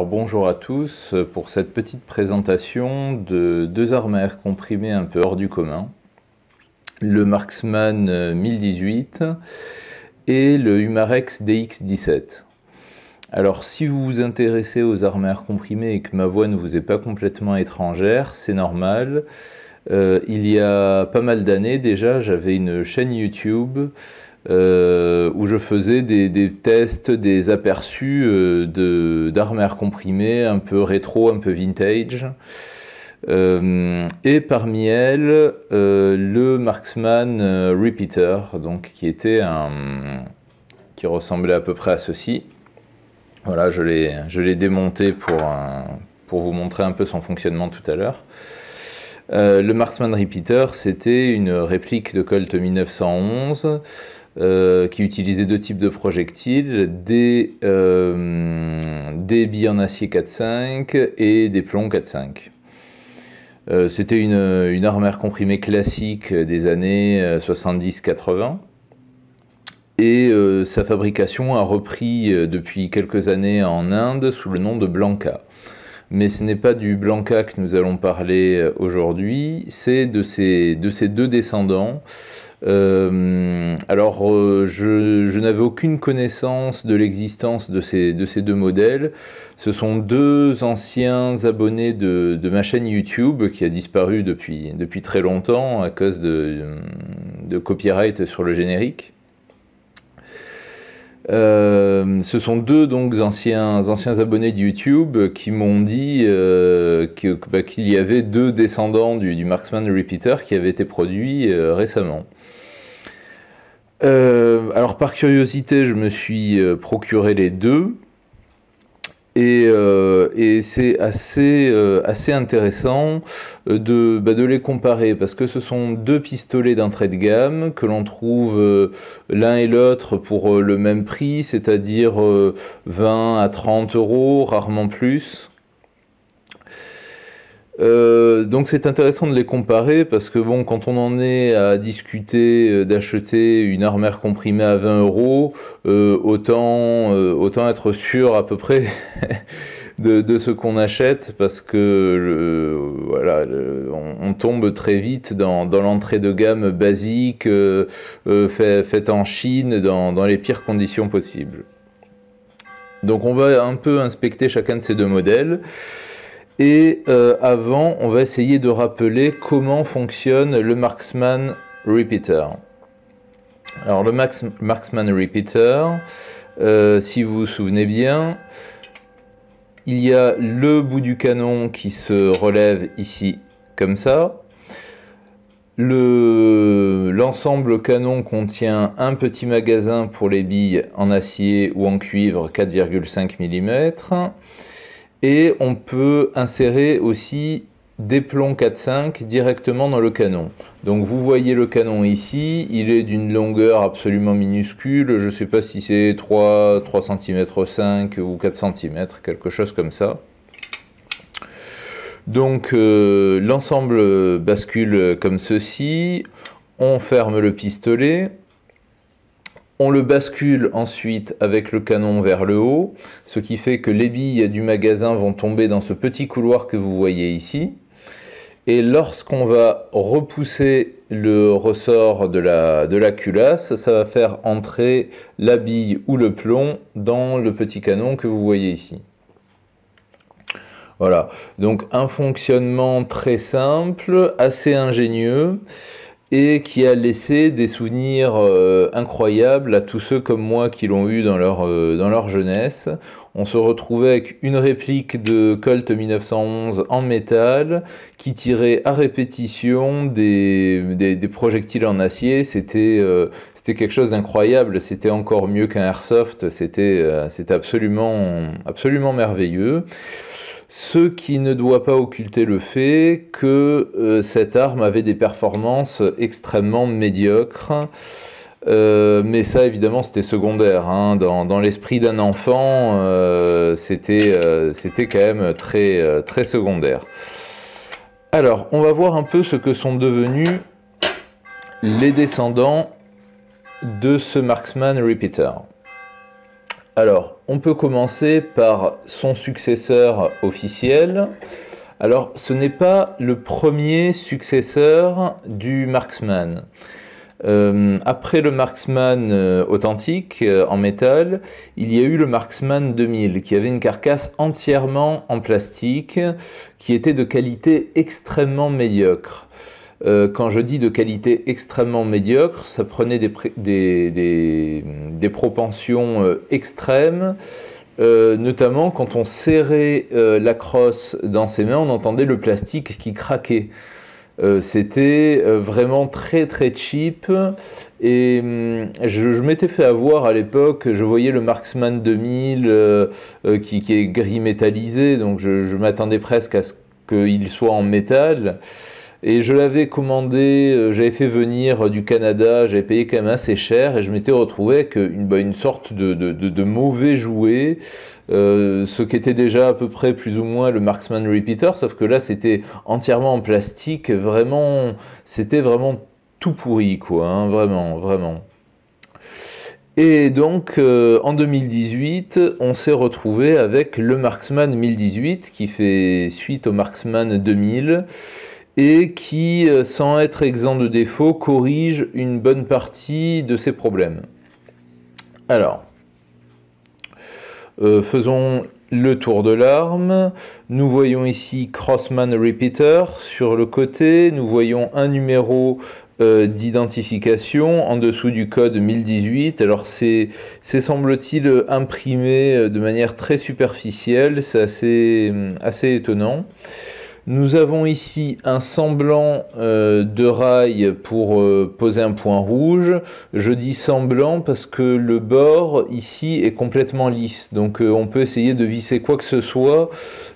Bonjour à tous pour cette petite présentation de deux armes à air comprimé un peu hors du commun, le Marksman 1018 et le Humarex DX17. Alors si vous vous intéressez aux armes à air comprimé et que ma voix ne vous est pas complètement étrangère, c'est normal. Il y a pas mal d'années déjà, j'avais une chaîne YouTube où je faisais des tests, des aperçus d'armes à air comprimé un peu rétro, un peu vintage. Et parmi elles, le Marksman Repeater, donc qui ressemblait à peu près à ceci. Voilà, je l'ai démonté pour vous montrer un peu son fonctionnement tout à l'heure. Le Marksman Repeater, c'était une réplique de Colt 1911 qui utilisait deux types de projectiles, des billes en acier 4,5 et des plombs 4,5. C'était une arme à air comprimé classique des années 70-80. Et sa fabrication a repris depuis quelques années en Inde sous le nom de Blanca. Mais ce n'est pas du Blanca que nous allons parler aujourd'hui, c'est de ces deux descendants. Je n'avais aucune connaissance de l'existence de ces deux modèles. Ce sont deux anciens abonnés de ma chaîne YouTube qui a disparu depuis très longtemps à cause de copyright sur le générique. Ce sont deux donc anciens abonnés de YouTube qui m'ont dit qu'il y avait deux descendants du Marksman Repeater qui avaient été produits récemment. Alors par curiosité, je me suis procuré les deux et c'est assez intéressant de les comparer parce que ce sont deux pistolets d'entrée de gamme que l'on trouve l'un et l'autre pour le même prix, c'est-à-dire 20 à 30 €, rarement plus. Donc c'est intéressant de les comparer parce que bon, quand on en est à discuter d'acheter une arme à air comprimée à 20 €, autant être sûr à peu près de ce qu'on achète parce que on tombe très vite dans l'entrée de gamme basique faite en Chine dans les pires conditions possibles. Donc on va un peu inspecter chacun de ces deux modèles. Et avant, on va essayer de rappeler comment fonctionne le Marksman Repeater. Alors le Marksman Repeater, si vous vous souvenez bien, il y a le bout du canon qui se relève ici, comme ça. L'ensemble canon contient un petit magasin pour les billes en acier ou en cuivre 4,5 mm. Et on peut insérer aussi des plombs 4,5 directement dans le canon. Donc vous voyez le canon ici, il est d'une longueur absolument minuscule, je ne sais pas si c'est 3 cm 5 ou 4 cm, quelque chose comme ça. Donc l'ensemble bascule comme ceci, on ferme le pistolet. On le bascule ensuite avec le canon vers le haut, ce qui fait que les billes du magasin vont tomber dans ce petit couloir que vous voyez ici. Et lorsqu'on va repousser le ressort de la culasse, ça va faire entrer la bille ou le plomb dans le petit canon que vous voyez ici. Voilà, donc un fonctionnement très simple, assez ingénieux, et qui a laissé des souvenirs incroyables à tous ceux comme moi qui l'ont eu dans leur jeunesse. On se retrouvait avec une réplique de Colt 1911 en métal qui tirait à répétition des projectiles en acier. C'était quelque chose d'incroyable, c'était encore mieux qu'un airsoft, c'était absolument merveilleux. Ce qui ne doit pas occulter le fait que cette arme avait des performances extrêmement médiocres. Mais ça, évidemment, c'était secondaire. Hein. Dans l'esprit d'un enfant, c'était quand même très secondaire. Alors, on va voir un peu ce que sont devenus les descendants de ce Marksman Repeater. Alors, on peut commencer par son successeur officiel. Alors, ce n'est pas le premier successeur du Marksman. Après le Marksman authentique en métal, il y a eu le Marksman 2000 qui avait une carcasse entièrement en plastique qui était de qualité extrêmement médiocre. Quand je dis de qualité extrêmement médiocre, ça prenait des propensions extrêmes. Notamment quand on serrait la crosse dans ses mains, on entendait le plastique qui craquait. C'était vraiment très très cheap et je m'étais fait avoir à l'époque, je voyais le Marksman 2000 qui est gris métallisé, donc je m'attendais presque à ce qu'il soit en métal. Et je l'avais commandé, j'avais fait venir du Canada, j'avais payé quand même assez cher et je m'étais retrouvé avec une sorte de mauvais jouet, ce qui était déjà à peu près plus ou moins le Marksman Repeater, sauf que là c'était entièrement en plastique, vraiment, c'était vraiment tout pourri quoi, hein, vraiment, vraiment. Et donc en 2018, on s'est retrouvé avec le Marksman 1018 qui fait suite au Marksman 2000 et qui, sans être exempt de défauts, corrige une bonne partie de ces problèmes. Alors, faisons le tour de l'arme. Nous voyons ici Crossman Repeater sur le côté. Nous voyons un numéro d'identification en dessous du code 1018. Alors c'est semble-t-il imprimé de manière très superficielle. C'est assez étonnant. Nous avons ici un semblant de rail pour poser un point rouge. Je dis semblant parce que le bord ici est complètement lisse. Donc on peut essayer de visser quoi que ce soit.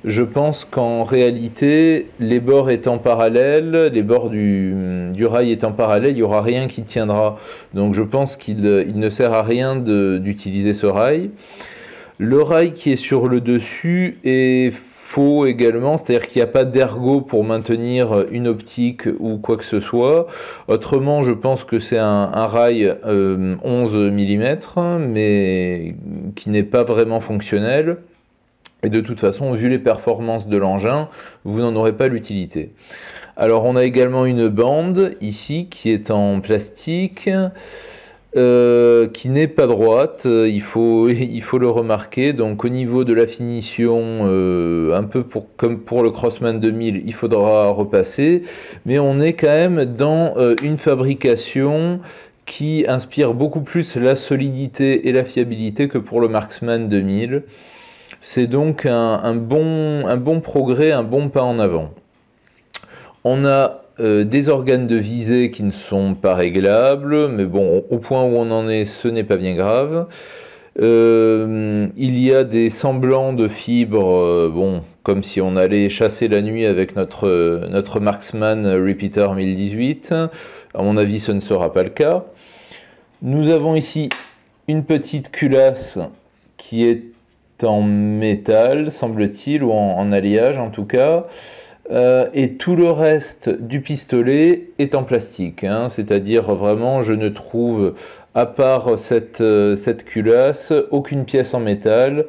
Je pense qu'en réalité, les bords étant parallèles, les bords du rail étant parallèles, il n'y aura rien qui tiendra. Donc je pense qu'il ne sert à rien d'utiliser ce rail. Le rail qui est sur le dessus est faux également, c'est-à-dire qu'il n'y a pas d'ergot pour maintenir une optique ou quoi que ce soit. Autrement, je pense que c'est un rail 11 mm, mais qui n'est pas vraiment fonctionnel. Et de toute façon, vu les performances de l'engin, vous n'en aurez pas l'utilité. Alors, on a également une bande ici qui est en plastique. Qui n'est pas droite, il faut le remarquer. Donc au niveau de la finition, un peu comme pour le Crossman 2000, il faudra repasser, mais on est quand même dans une fabrication qui inspire beaucoup plus la solidité et la fiabilité que pour le Marksman 2000. C'est donc un bon progrès, un bon pas en avant. On a des organes de visée qui ne sont pas réglables, mais bon, au point où on en est, ce n'est pas bien grave. Il y a des semblants de fibres, bon, comme si on allait chasser la nuit avec notre Marksman Repeater 1018. À mon avis, ce ne sera pas le cas. Nous avons ici une petite culasse qui est en métal, semble-t-il, ou en alliage en tout cas. Et tout le reste du pistolet est en plastique, hein, c'est-à-dire vraiment je ne trouve, à part cette culasse, aucune pièce en métal,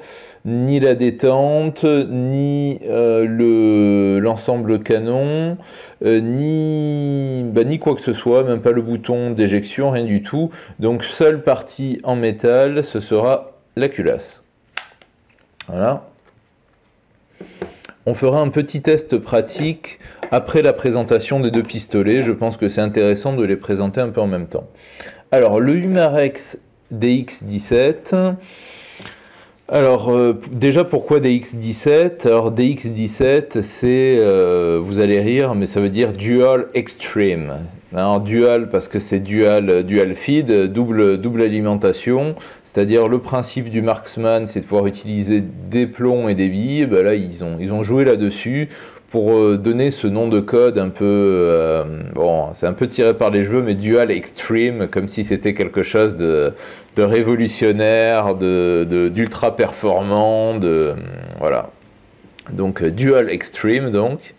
ni la détente, ni l'ensemble canon, ni quoi que ce soit, même pas le bouton d'éjection, rien du tout. Donc seule partie en métal, ce sera la culasse. Voilà. On fera un petit test pratique après la présentation des deux pistolets. Je pense que c'est intéressant de les présenter un peu en même temps. Alors, le Umarex DX17. Alors, déjà, pourquoi DX17? Alors, DX17, c'est, vous allez rire, mais ça veut dire Dual Extreme. Alors, dual parce que c'est dual feed, double alimentation, c'est-à-dire le principe du Marksman, c'est de pouvoir utiliser des plombs et des billes. Ben là, ils ont joué là-dessus pour donner ce nom de code un peu, bon, c'est un peu tiré par les cheveux, mais Dual Extreme, comme si c'était quelque chose de révolutionnaire, d'ultra performant, voilà. Donc Dual Extreme, donc.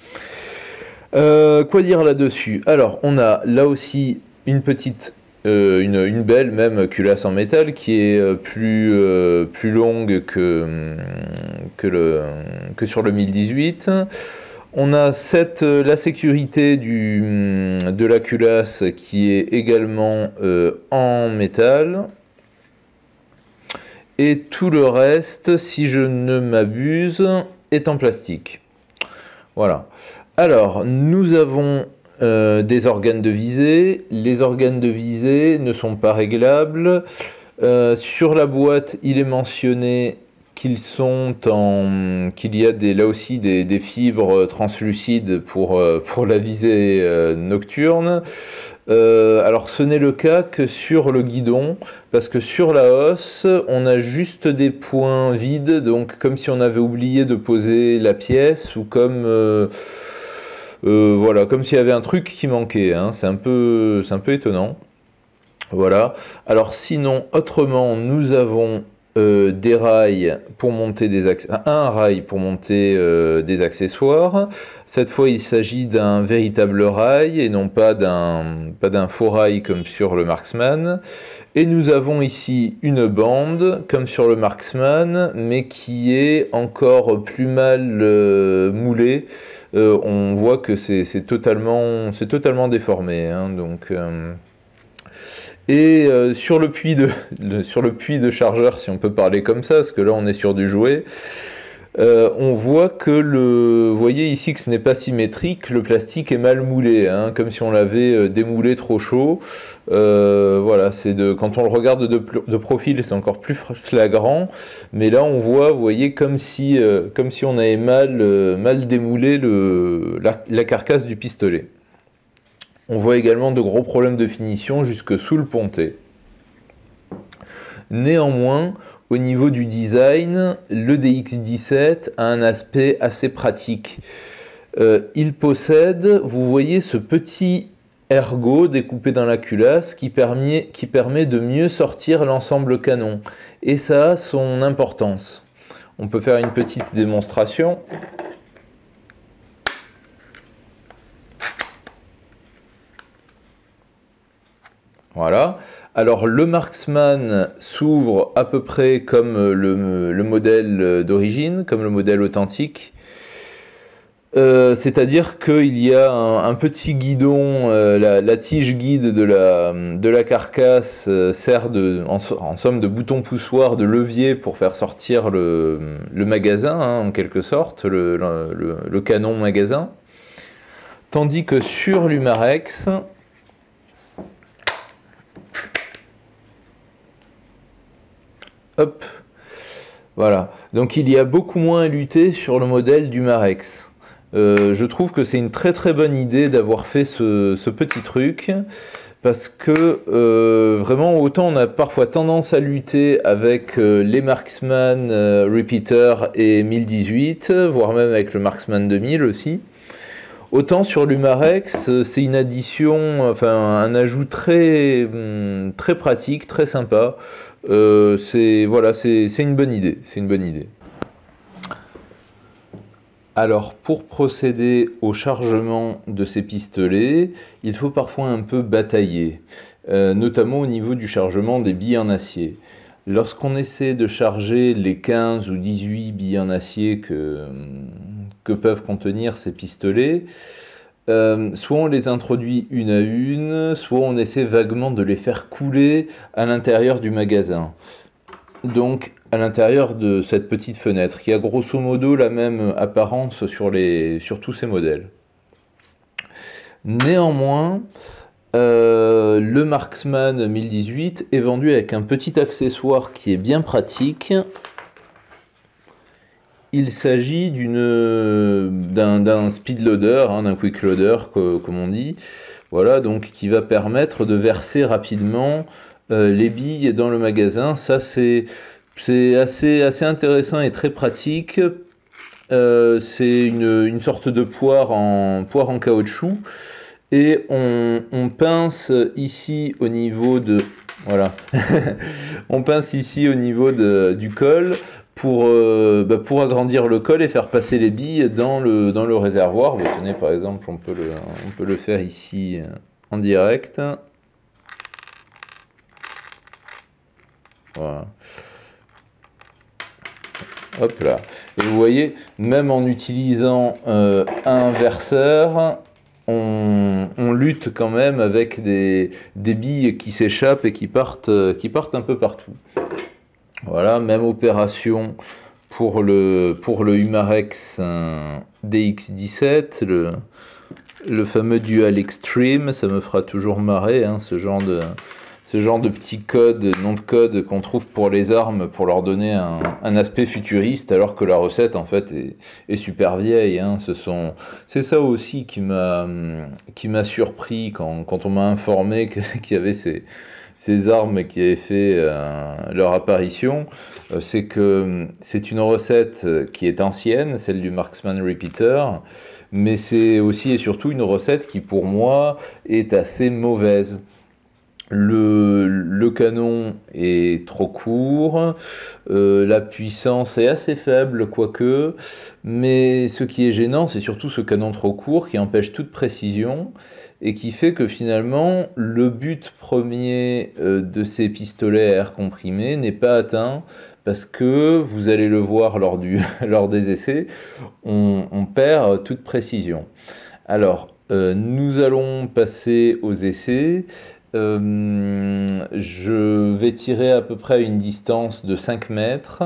Quoi dire là-dessus? Alors, on a là aussi une petite une belle même culasse en métal qui est plus longue que sur le 1018. On a la sécurité de la culasse qui est également en métal. Et tout le reste, si je ne m'abuse, est en plastique. Voilà. Alors, nous avons des organes de visée. Les organes de visée ne sont pas réglables. Sur la boîte, il est mentionné qu'il y a là aussi des fibres translucides pour la visée nocturne. Alors ce n'est le cas que sur le guidon, parce que sur la hausse, on a juste des points vides, donc comme si on avait oublié de poser la pièce, ou voilà, comme s'il y avait un truc qui manquait, hein. C'est un peu étonnant. Voilà. Alors sinon, autrement, nous avons des rails pour monter un rail pour monter des accessoires. Cette fois, il s'agit d'un véritable rail et non pas d'un faux rail comme sur le Marksman. Et nous avons ici une bande comme sur le Marksman, mais qui est encore plus mal moulée. On voit que c'est totalement déformé, hein, donc. Et sur le puits de chargeur, si on peut parler comme ça, parce que là on est sur du jouet, on voit que vous voyez ici que ce n'est pas symétrique, le plastique est mal moulé, hein, comme si on l'avait démoulé trop chaud. Voilà, quand on le regarde de profil, c'est encore plus flagrant, mais là on voit, vous voyez, comme si on avait mal démoulé la carcasse du pistolet. On voit également de gros problèmes de finition jusque sous le pontet. Néanmoins, au niveau du design, le DX17 a un aspect assez pratique. Il possède, vous voyez, ce petit ergot découpé dans la culasse qui permet de mieux sortir l'ensemble canon. Et ça a son importance. On peut faire une petite démonstration. Voilà. Alors le Marksman s'ouvre à peu près comme le modèle d'origine, comme le modèle authentique. C'est-à-dire qu'il y a un petit guidon, la tige guide de la carcasse sert en somme de bouton poussoir, de levier pour faire sortir le magasin, hein, en quelque sorte, le canon magasin. Tandis que sur l'Umarex, hop, voilà. Donc il y a beaucoup moins à lutter sur le modèle du Marex. Je trouve que c'est une très très bonne idée d'avoir fait ce petit truc, parce que vraiment, autant on a parfois tendance à lutter avec les Marksman Repeater et 1018, voire même avec le Marksman 2000 aussi. Autant sur l'Umarex, c'est une addition, enfin un ajout très pratique, très sympa. Voilà, c'est une bonne idée, c'est une bonne idée. Alors, pour procéder au chargement de ces pistolets, il faut parfois un peu batailler, notamment au niveau du chargement des billes en acier. Lorsqu'on essaie de charger les 15 ou 18 billes en acier que peuvent contenir ces pistolets, soit on les introduit une à une, soit on essaie vaguement de les faire couler à l'intérieur du magasin. Donc à l'intérieur de cette petite fenêtre, qui a grosso modo la même apparence sur tous ces modèles. Néanmoins, le Marksman 1018 est vendu avec un petit accessoire qui est bien pratique. Il s'agit d'un speed loader, hein, d'un quick loader comme on dit, voilà, donc qui va permettre de verser rapidement les billes dans le magasin. Ça c'est assez intéressant et très pratique. C'est une sorte de poire en caoutchouc, et on pince ici au niveau de voilà on pince ici au niveau du col pour agrandir le col et faire passer les billes dans le réservoir. Vous tenez, par exemple, on peut le faire ici en direct. Voilà. Hop là. Et vous voyez, même en utilisant un verseur, on lutte quand même avec des billes qui s'échappent et qui partent un peu partout. Voilà, même opération pour le Humarex DX17, le fameux Dual Extreme. Ça me fera toujours marrer, hein, ce genre de petits codes, nom de code qu'on trouve pour les armes pour leur donner un aspect futuriste, alors que la recette en fait est super vieille. Hein. C'est ça aussi qui m'a surpris quand on m'a informé qu'il y avait ces armes qui avaient fait leur apparition. C'est que c'est une recette qui est ancienne, celle du Marksman Repeater, mais c'est aussi et surtout une recette qui pour moi est assez mauvaise. Le canon est trop court, la puissance est assez faible, quoique, mais ce qui est gênant, c'est surtout ce canon trop court qui empêche toute précision et qui fait que finalement, le but premier de ces pistolets à air comprimé n'est pas atteint parce que, vous allez le voir lors des essais, on perd toute précision. Alors, nous allons passer aux essais. Je vais tirer à peu près à une distance de 5 mètres,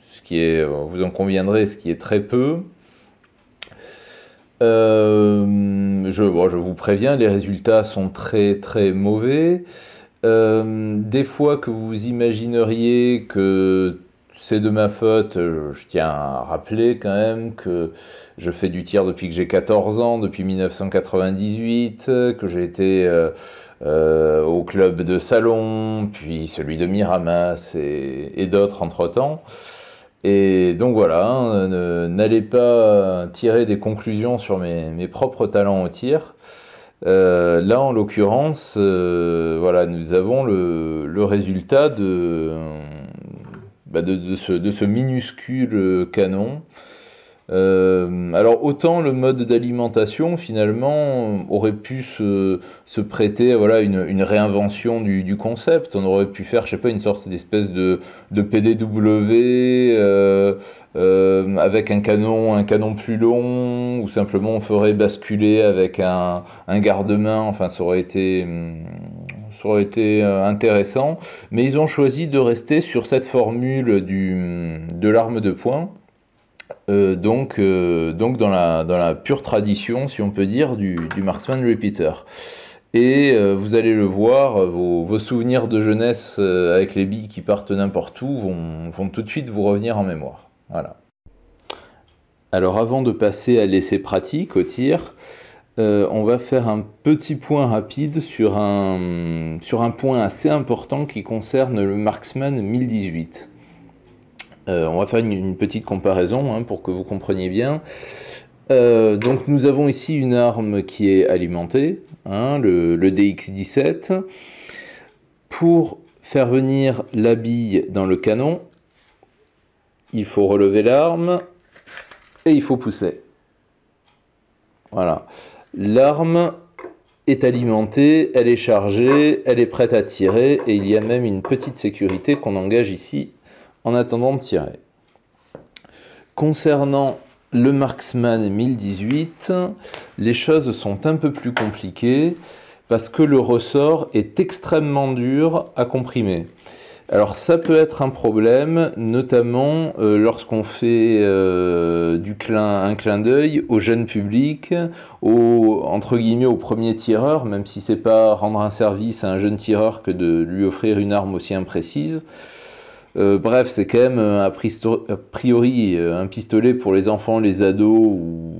ce qui est, vous en conviendrez, ce qui est très peu. Je vous préviens, les résultats sont très très mauvais. Des fois que vous imagineriez que c'est de ma faute, je tiens à rappeler quand même que je fais du tir depuis que j'ai 14 ans, depuis 1998, que j'ai été au club de Salon, puis celui de Miramas et d'autres entre-temps. Et donc voilà, hein, n'allez pas tirer des conclusions sur mes propres talents au tir. Là, en l'occurrence, voilà, nous avons le résultat de ce minuscule canon. Alors autant le mode d'alimentation finalement aurait pu se prêter à voilà, une réinvention du concept. On aurait pu faire, je sais pas, une sorte d'espèce de PDW avec un canon plus long, ou simplement on ferait basculer avec un garde-main. Enfin, ça aurait été intéressant. Mais ils ont choisi de rester sur cette formule de l'arme de poing. Donc dans la pure tradition, si on peut dire, du Marksman Repeater. Et vous allez le voir, vos souvenirs de jeunesse avec les billes qui partent n'importe où vont tout de suite vous revenir en mémoire. Voilà. Alors avant de passer à l'essai pratique au tir, on va faire un petit point rapide sur un point assez important qui concerne le Marksman 1018. On va faire une petite comparaison hein, pour que vous compreniez bien. Donc nous avons ici une arme qui est alimentée, hein, le DX17. Pour faire venir la bille dans le canon, il faut relever l'arme et il faut pousser. Voilà. L'arme est alimentée, elle est chargée, elle est prête à tirer et il y a même une petite sécurité qu'on engage ici en attendant de tirer. Concernant le Marksman 1018, les choses sont un peu plus compliquées parce que le ressort est extrêmement dur à comprimer. Alors ça peut être un problème, notamment lorsqu'on fait un clin d'œil au jeune public, entre guillemets au premier tireur, même si c'est pas rendre un service à un jeune tireur que de lui offrir une arme aussi imprécise. Bref, c'est quand même a priori un pistolet pour les enfants, les ados ou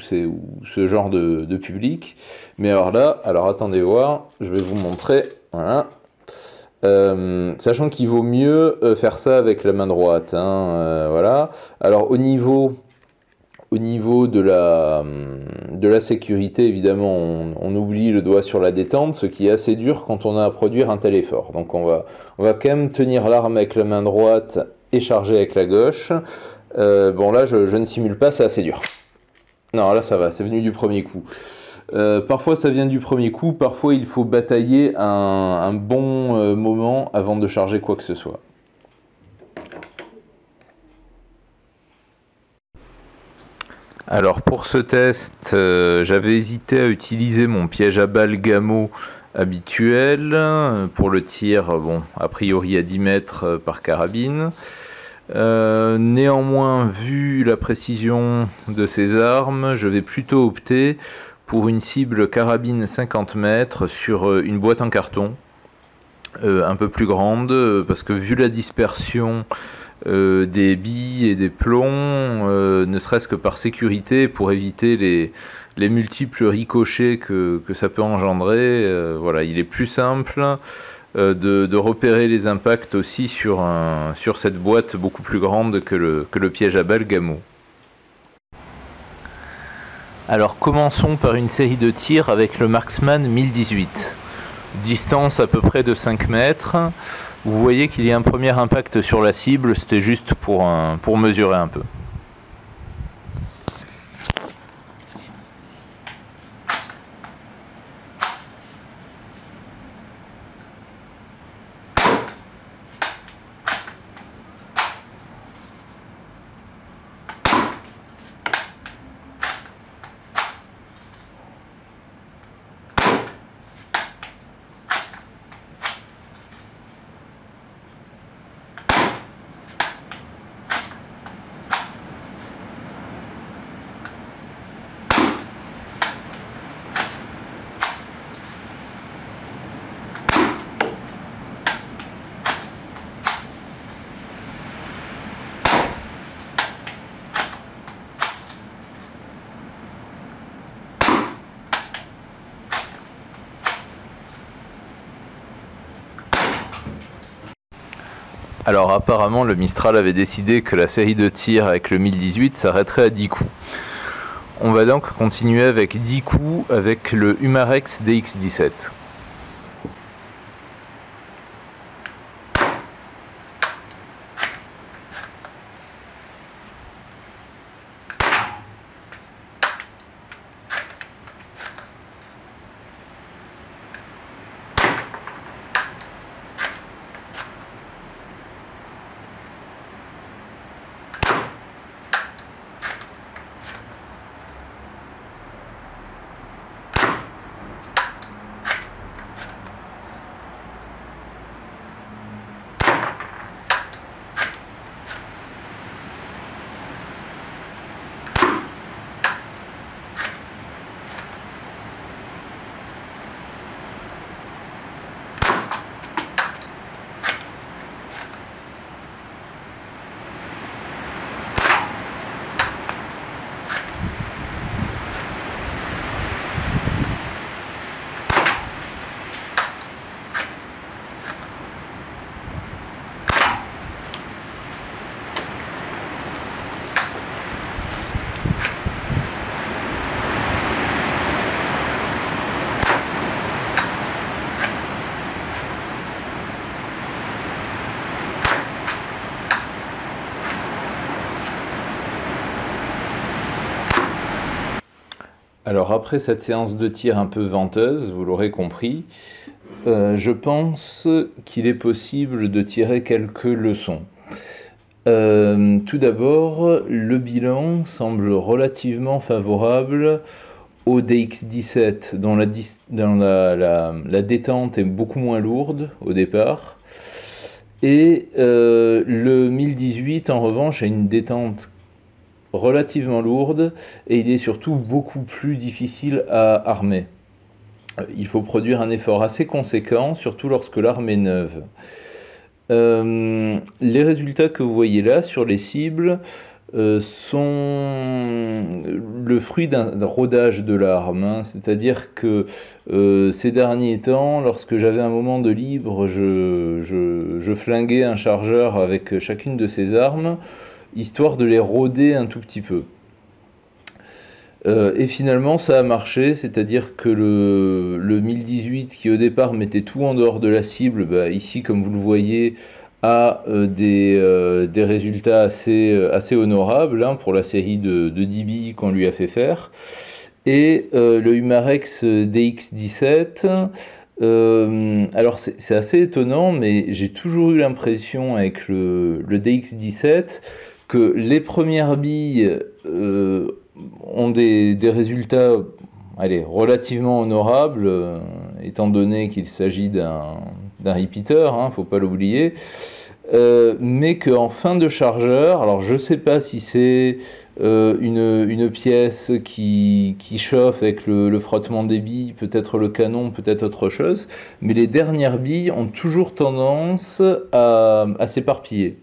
ce genre de public. Mais alors attendez voir, je vais vous montrer. Voilà. Sachant qu'il vaut mieux faire ça avec la main droite. Hein, voilà. Alors au niveau de la sécurité, évidemment, on oublie le doigt sur la détente, ce qui est assez dur quand on a à produire un tel effort. Donc on va quand même tenir l'arme avec la main droite et charger avec la gauche. Bon là, je ne simule pas, c'est assez dur. Non, là ça va, c'est venu du premier coup. Parfois ça vient du premier coup, parfois il faut batailler un bon moment avant de charger quoi que ce soit. Alors pour ce test, j'avais hésité à utiliser mon piège à balles Gamo habituel pour le tir, bon, a priori à 10 mètres par carabine. Néanmoins, vu la précision de ces armes, je vais plutôt opter pour une cible carabine 50 mètres sur une boîte en carton, un peu plus grande, parce que vu la dispersion des billes et des plombs, ne serait-ce que par sécurité, pour éviter les multiples ricochets que ça peut engendrer, voilà, il est plus simple de repérer les impacts aussi sur cette boîte beaucoup plus grande que le piège à balles Gamo. Alors commençons par une série de tirs avec le Marksman 1018. Distance à peu près de 5 mètres. Vous voyez qu'il y a un premier impact sur la cible, c'était juste pour mesurer un peu. Alors apparemment le Mistral avait décidé que la série de tirs avec le 1018 s'arrêterait à 10 coups. On va donc continuer avec 10 coups avec le Humarex DX17. Alors après cette séance de tir un peu venteuse, vous l'aurez compris, je pense qu'il est possible de tirer quelques leçons. Tout d'abord, le bilan semble relativement favorable au DX17, dont la détente est beaucoup moins lourde au départ. Et le 1018, en revanche, a une détente relativement lourde et il est surtout beaucoup plus difficile à armer. Il faut produire un effort assez conséquent, surtout lorsque l'arme est neuve. Les résultats que vous voyez là sur les cibles sont le fruit d'un rodage de l'arme, hein. C'est-à-dire que ces derniers temps, lorsque j'avais un moment de libre, je flinguais un chargeur avec chacune de ces armes, histoire de les roder un tout petit peu. Et finalement ça a marché, c'est-à-dire que le 1018 qui au départ mettait tout en dehors de la cible, bah, ici comme vous le voyez a des résultats assez honorables, hein, pour la série de 10 billes qu'on lui a fait faire. Et le Humarex DX17, alors c'est assez étonnant, mais j'ai toujours eu l'impression avec le DX17 que les premières billes ont des résultats, allez, relativement honorables, étant donné qu'il s'agit d'un repeater, hein, faut pas l'oublier, mais qu'en fin de chargeur, alors je sais pas si c'est une pièce qui chauffe avec le frottement des billes, peut-être le canon, peut-être autre chose, mais les dernières billes ont toujours tendance à s'éparpiller.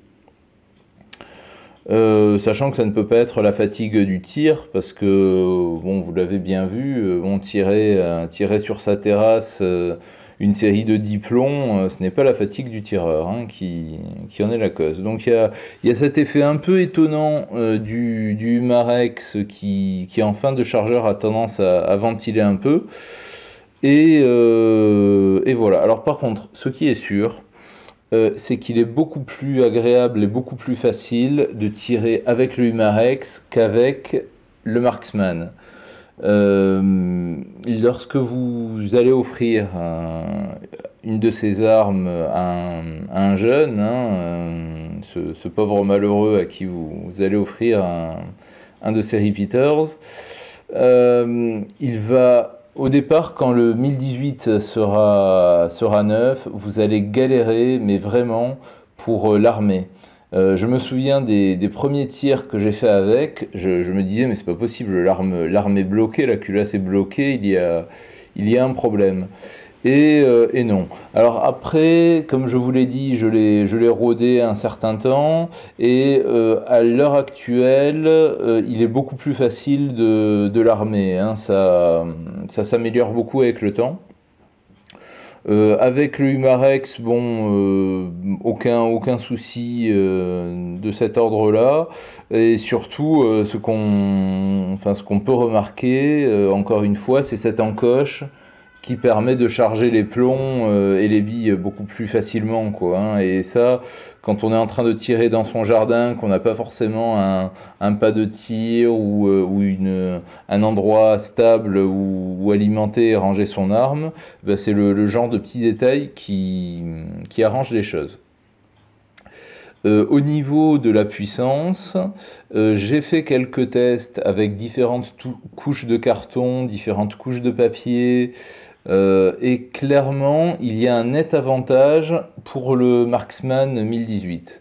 Sachant que ça ne peut pas être la fatigue du tir, parce que, bon, vous l'avez bien vu, on tirait sur sa terrasse une série de 10 plombs, ce n'est pas la fatigue du tireur hein, qui en est la cause. Donc il y a cet effet un peu étonnant du Humarex qui en fin de chargeur a tendance à ventiler un peu. Et voilà. Alors par contre, ce qui est sûr, c'est qu'il est beaucoup plus agréable et beaucoup plus facile de tirer avec le Humarex qu'avec le Marksman. Lorsque vous allez offrir une de ces armes à un jeune, hein, ce pauvre malheureux à qui vous allez offrir un de ces repeaters, il va, au départ, quand le 1018 sera neuf, vous allez galérer, mais vraiment, pour l'armer. Je me souviens des premiers tirs que j'ai fait avec, je me disais mais c'est pas possible, l'arme est bloquée, la culasse est bloquée, il y a un problème. Et non. Alors après, comme je vous l'ai dit, je l'ai rodé un certain temps, et à l'heure actuelle, il est beaucoup plus facile de l'armer, hein. Ça s'améliore beaucoup avec le temps. Avec le Humarex, bon, aucun souci de cet ordre-là. Et surtout, ce qu'on peut remarquer, encore une fois, c'est cette encoche qui permet de charger les plombs et les billes beaucoup plus facilement, quoi, hein. Et ça, quand on est en train de tirer dans son jardin, qu'on n'a pas forcément un pas de tir ou un endroit stable où alimenter et ranger son arme, ben c'est le genre de petits détails qui arrange les choses. Au niveau de la puissance, j'ai fait quelques tests avec différentes couches de carton, différentes couches de papier, et clairement, il y a un net avantage pour le Marksman 1018.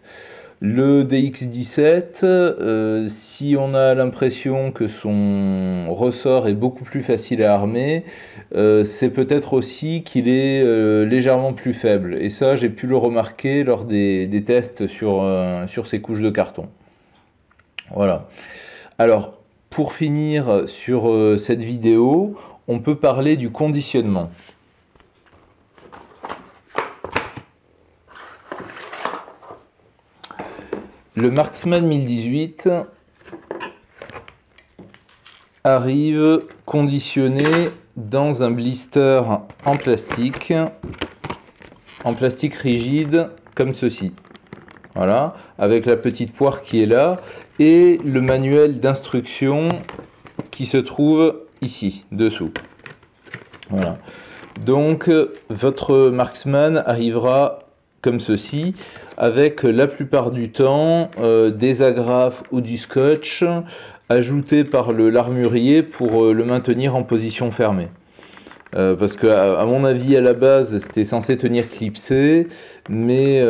Le DX17, si on a l'impression que son ressort est beaucoup plus facile à armer, c'est peut-être aussi qu'il est légèrement plus faible. Et ça, j'ai pu le remarquer lors des tests sur ces couches de carton. Voilà. Alors, pour finir sur cette vidéo, on peut parler du conditionnement. Le Marksman 1018 arrive conditionné dans un blister en plastique rigide comme ceci. Voilà, avec la petite poire qui est là et le manuel d'instruction qui se trouve ici, dessous. Voilà. Donc, votre Marksman arrivera comme ceci, avec la plupart du temps des agrafes ou du scotch ajoutés par l'armurier pour le maintenir en position fermée. Parce que à mon avis à la base c'était censé tenir clipsé, mais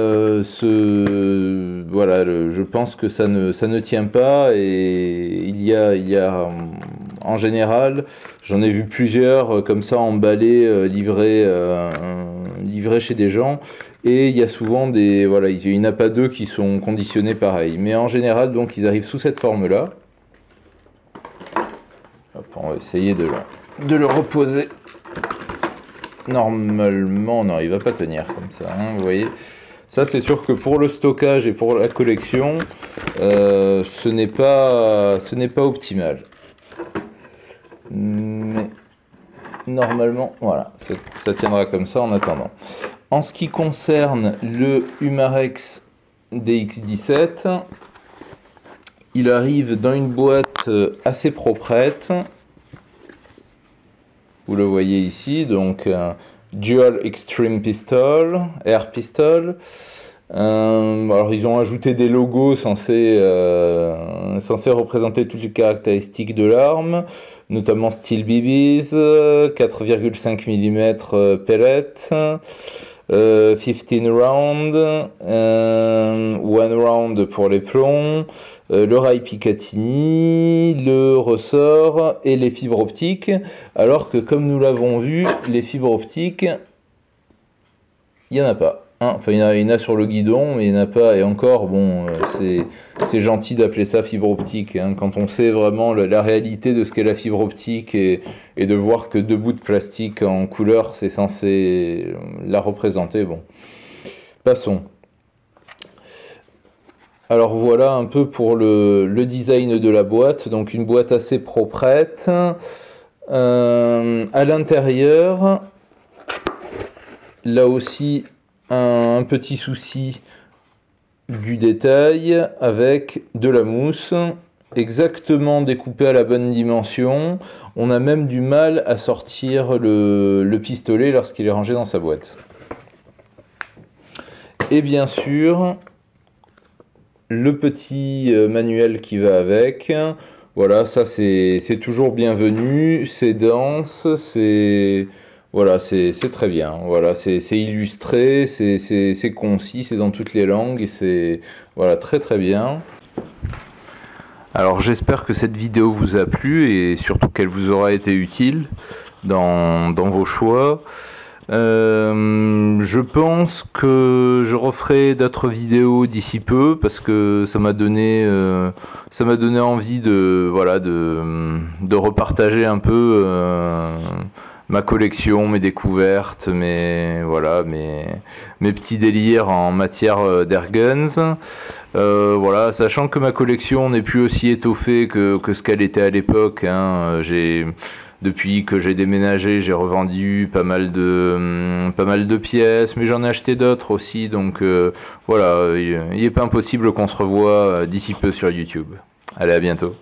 voilà, je pense que ça ne tient pas, et il y a en général, j'en ai vu plusieurs comme ça emballés, livrés chez des gens, et il y a souvent voilà, il n'y en a pas deux qui sont conditionnés pareil, mais en général donc ils arrivent sous cette forme là. Hop, on va essayer de le reposer. Normalement, non, il va pas tenir comme ça, hein, vous voyez. Ça, c'est sûr que pour le stockage et pour la collection, ce n'est pas optimal. Mais normalement, voilà, ça tiendra comme ça en attendant. En ce qui concerne le Humarex DX17, il arrive dans une boîte assez proprette. vous le voyez ici, donc Dual Extreme Pistol, Air Pistol. Alors ils ont ajouté des logos censés représenter toutes les caractéristiques de l'arme, notamment Steel BBs, 4,5 mm pellet, 15 rounds, 1 round pour les plombs, le rail Picatinny, le ressort et les fibres optiques, alors que comme nous l'avons vu, les fibres optiques, il n'y en a pas. Enfin, il y en a sur le guidon, mais il n'y en a pas. Et encore, bon, c'est gentil d'appeler ça fibre optique. Hein, quand on sait vraiment la réalité de ce qu'est la fibre optique et de voir que 2 bouts de plastique en couleur, c'est censé la représenter. Bon, passons. Alors voilà un peu pour le design de la boîte. Donc une boîte assez proprette. À l'intérieur, là aussi, un petit souci du détail avec de la mousse exactement découpée à la bonne dimension. On a même du mal à sortir le pistolet lorsqu'il est rangé dans sa boîte. Et bien sûr, le petit manuel qui va avec. Voilà, ça c'est toujours bienvenu, c'est dense, c'est... Voilà, c'est très bien. Voilà, c'est illustré, c'est concis, c'est dans toutes les langues, et c'est voilà, très très bien. Alors j'espère que cette vidéo vous a plu et surtout qu'elle vous aura été utile dans vos choix. Je pense que je referai d'autres vidéos d'ici peu parce que ça m'a donné envie de repartager un peu ma collection, mes découvertes, mes petits délires en matière d'airguns. Voilà, sachant que ma collection n'est plus aussi étoffée que ce qu'elle était à l'époque. Hein. Depuis que j'ai déménagé, j'ai revendu pas mal de pièces, mais j'en ai acheté d'autres aussi. Donc voilà, il n'est pas impossible qu'on se revoie d'ici peu sur YouTube. Allez, à bientôt.